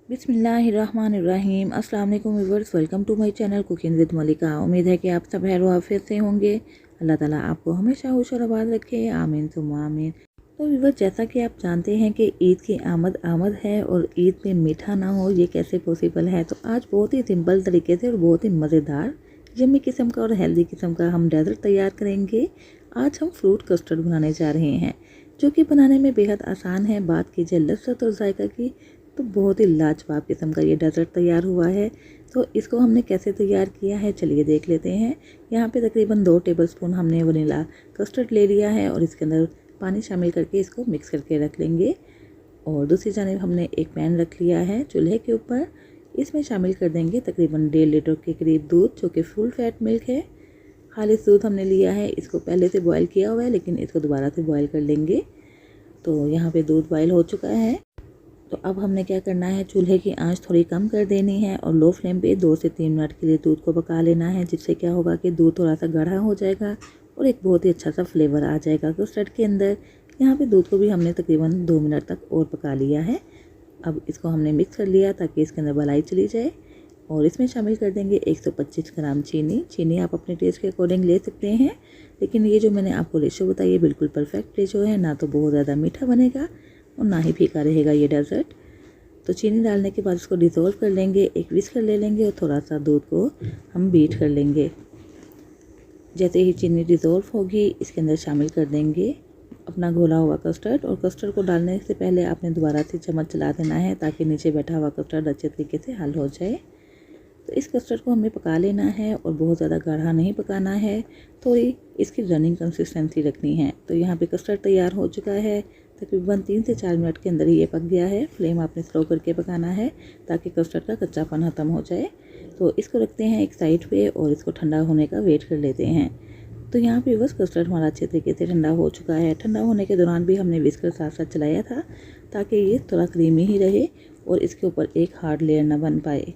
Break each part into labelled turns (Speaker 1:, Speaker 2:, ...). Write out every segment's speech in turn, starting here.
Speaker 1: बिस्मिल्लाहिर्रहमानिर्रहीम। अस्सलाम वालेकुम viewers, welcome to my channel cooking with Malika. उम्मीद है कि आप सब खैर आफियत से होंगे। अल्लाह ताला आपको हमेशा खुश और आबाद रखे, आमीन सुम्मा आमीन। तो व्यूअर्स, जैसा कि आप जानते हैं कि ईद की आमद आमद है और ईद में मीठा ना हो ये कैसे पॉसिबल है। तो आज बहुत ही सिंपल तरीके से और बहुत ही मज़ेदार यम्मी किस्म का और हेल्दी किस्म का हम डेजर्ट तैयार करेंगे। आज हम फ्रूट कस्टर्ड बनाने जा रहे हैं, जो कि बनाने में बेहद आसान है। बात कीजिए लज्जत और जायका की, तो बहुत ही लाजवाब किस्म का ये डेजर्ट तैयार हुआ है। तो इसको हमने कैसे तैयार किया है चलिए देख लेते हैं। यहाँ पे तकरीबन 2 टेबलस्पून हमने वनीला कस्टर्ड ले लिया है और इसके अंदर पानी शामिल करके इसको मिक्स करके रख लेंगे। और दूसरी जानिब हमने एक पैन रख लिया है चूल्हे के ऊपर। इसमें शामिल कर देंगे तकरीबन 1.5 लीटर के करीब दूध, जो कि फुल फैट मिल्क है। खालिस दूध हमने लिया है, इसको पहले से बॉयल किया हुआ है लेकिन इसको दोबारा से बॉयल कर लेंगे। तो यहाँ पे दूध बॉयल हो चुका है। तो अब हमने क्या करना है, चूल्हे की आंच थोड़ी कम कर देनी है और लो फ्लेम पे 2 से 3 मिनट के लिए दूध को पका लेना है, जिससे क्या होगा कि दूध थोड़ा सा गाढ़ा हो जाएगा और एक बहुत ही अच्छा सा फ्लेवर आ जाएगा कस्टर्ड के अंदर। यहाँ पे दूध को भी हमने तकरीबन 2 मिनट तक और पका लिया है। अब इसको हमने मिक्स कर लिया ताकि इसके अंदर मलाई चली जाए। और इसमें शामिल कर देंगे 125 ग्राम चीनी। चीनी आप अपने टेस्ट के अकॉर्डिंग ले सकते हैं, लेकिन ये जो मैंने आपको रेशो बताई है बिल्कुल परफेक्ट रेशो है। ना तो बहुत ज़्यादा मीठा बनेगा और ना ही फीका रहेगा ये डेजर्ट। तो चीनी डालने के बाद इसको डिज़ोल्व कर लेंगे, एक विस्कर ले लेंगे और थोड़ा सा दूध को हम बीट कर लेंगे। जैसे ही चीनी डिज़ोल्व होगी इसके अंदर शामिल कर देंगे अपना घोला हुआ कस्टर्ड। और कस्टर्ड को डालने से पहले आपने दोबारा से चम्मच चला देना है ताकि नीचे बैठा हुआ कस्टर्ड अच्छे तरीके से हल हो जाए। तो इस कस्टर्ड को हमें पका लेना है और बहुत ज़्यादा गाढ़ा नहीं पकाना है, थोड़ी इसकी रनिंग कंसिस्टेंसी रखनी है। तो यहाँ पे कस्टर्ड तैयार हो चुका है, तकरीबन 3 से 4 मिनट के अंदर ही ये पक गया है। फ्लेम आपने स्लो करके पकाना है ताकि कस्टर्ड का कच्चापन ख़त्म हो जाए। तो इसको रखते हैं एक साइड पे और इसको ठंडा होने का वेट कर लेते हैं। तो यहाँ पे बस कस्टर्ड हमारा अच्छे तरीके से ठंडा हो चुका है। ठंडा होने के दौरान भी हमने विस्कर साथ साथ चलाया था ताकि ये थोड़ा क्रीमी ही रहे और इसके ऊपर एक हार्ड लेयर ना बन पाए।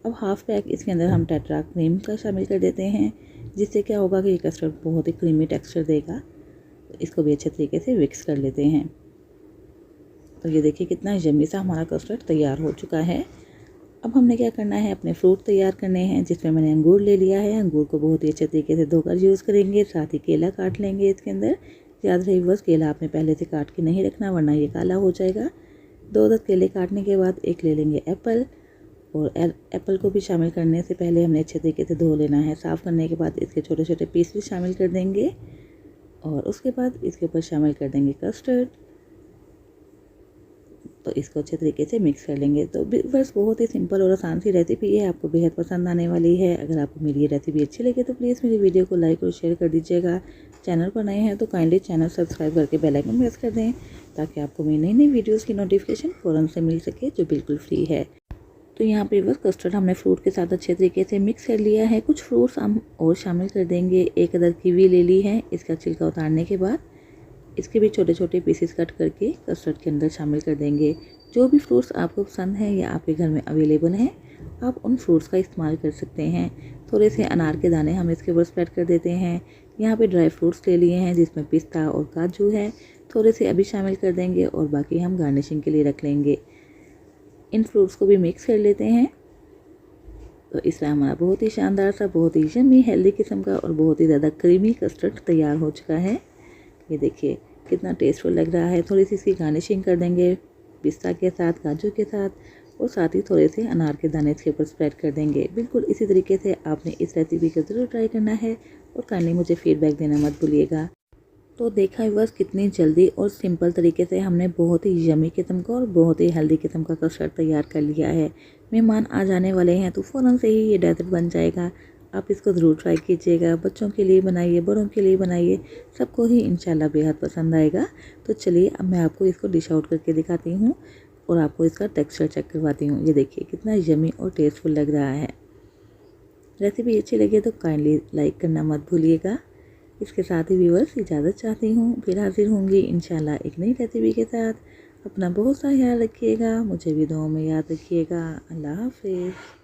Speaker 1: अब हाफ़ पैक इसके अंदर हम टेट्रा क्रीम का शामिल कर देते हैं, जिससे क्या होगा कि ये कस्टर्ड बहुत ही क्रीमी टेक्सचर देगा। तो इसको भी अच्छे तरीके से मिक्स कर लेते हैं। तो ये देखिए कितना यम्मी सा हमारा कस्टर्ड तैयार हो चुका है। अब हमने क्या करना है, अपने फ्रूट तैयार करने हैं, जिसमें मैंने अंगूर ले लिया है। अंगूर को बहुत ही अच्छे तरीके से धोकर यूज़ करेंगे, साथ ही केला काट लेंगे इसके अंदर। याद रहे बस केला आपने पहले से काट के नहीं रखना वरना ये काला हो जाएगा। 2 अदद केले काटने के बाद एक ले लेंगे एप्पल। और एप्पल को भी शामिल करने से पहले हमने अच्छे तरीके से धो लेना है। साफ़ करने के बाद इसके छोटे छोटे पीस भी शामिल कर देंगे और उसके बाद इसके ऊपर शामिल कर देंगे कस्टर्ड। तो इसको अच्छे तरीके से मिक्स कर लेंगे। तो बस बहुत ही सिंपल और आसान सी रेसिपी है, आपको बेहद पसंद आने वाली है। अगर आपको मेरी ये रेसिपी अच्छी लगे तो प्लीज़ मेरी वीडियो को लाइक और शेयर कर दीजिएगा। चैनल पर नए हैं तो काइंडली चैनल सब्सक्राइब करके बेल आइकन प्रेस कर दें ताकि आपको मेरी नई नई वीडियोज़ की नोटिफिकेशन फ़ौरन से मिल सके, जो बिल्कुल फ्री है। तो यहाँ पे बस कस्टर्ड हमने फ्रूट के साथ अच्छे तरीके से मिक्स कर लिया है। कुछ फ्रूट्स हम और शामिल कर देंगे। 1 अदद कीवी ले ली है। इसका छिलका उतारने के बाद इसके भी छोटे छोटे पीसेस कट करके कस्टर्ड के अंदर शामिल कर देंगे। जो भी फ्रूट्स आपको पसंद हैं या आपके घर में अवेलेबल हैं, आप उन फ्रूट्स का इस्तेमाल कर सकते हैं। थोड़े से अनार के दाने हम इसके ऊपर स्प्रेड कर देते हैं। यहाँ पे ड्राई फ्रूट्स ले लिए हैं जिसमें पिस्ता और काजू है, थोड़े से अभी शामिल कर देंगे और बाकी हम गार्निशिंग के लिए रख लेंगे। इन फ्रूट्स को भी मिक्स कर लेते हैं। तो इससे हमारा बहुत ही शानदार सा, बहुत ही यम्मी हेल्दी किस्म का और बहुत ही ज़्यादा क्रीमी कस्टर्ड तैयार हो चुका है। ये देखिए कितना टेस्टफुल लग रहा है। थोड़ी सी इसकी गार्निशिंग कर देंगे पिस्ता के साथ, काजू के साथ और साथ ही थोड़े से अनार के दाने इसके ऊपर स्प्रेड कर देंगे। बिल्कुल इसी तरीके से आपने इस रेसिपी को ज़रूर ट्राई करना है और काइंडली मुझे फीडबैक देना मत भूलिएगा। तो देखा बस कितनी जल्दी और सिंपल तरीके से हमने बहुत ही यम्मी किस्म का और बहुत ही हेल्दी किस्म का कस्टर्ड तैयार कर लिया है। मेहमान आ जाने वाले हैं तो फ़ौरन से ही ये डेजर्ट बन जाएगा। आप इसको ज़रूर ट्राई कीजिएगा। बच्चों के लिए बनाइए, बड़ों के लिए बनाइए, सबको ही इंशाल्लाह बेहद पसंद आएगा। तो चलिए अब मैं आपको इसको डिश आउट करके दिखाती हूँ और आपको इसका टेक्सचर चेक करवाती हूँ। ये देखिए कितना यम्मी और टेस्टफुल लग रहा है। रेसिपी अच्छी लगे तो काइंडली लाइक करना मत भूलिएगा। इसके साथ ही व्यूअर्स इजाज़त चाहती हूँ, फिर हाजिर होंगी इंशाल्लाह एक नई रेसिपी के साथ। अपना बहुत सा ख्याल रखिएगा, मुझे भी दुआओं में याद रखिएगा। अल्लाह हाफ़िज़।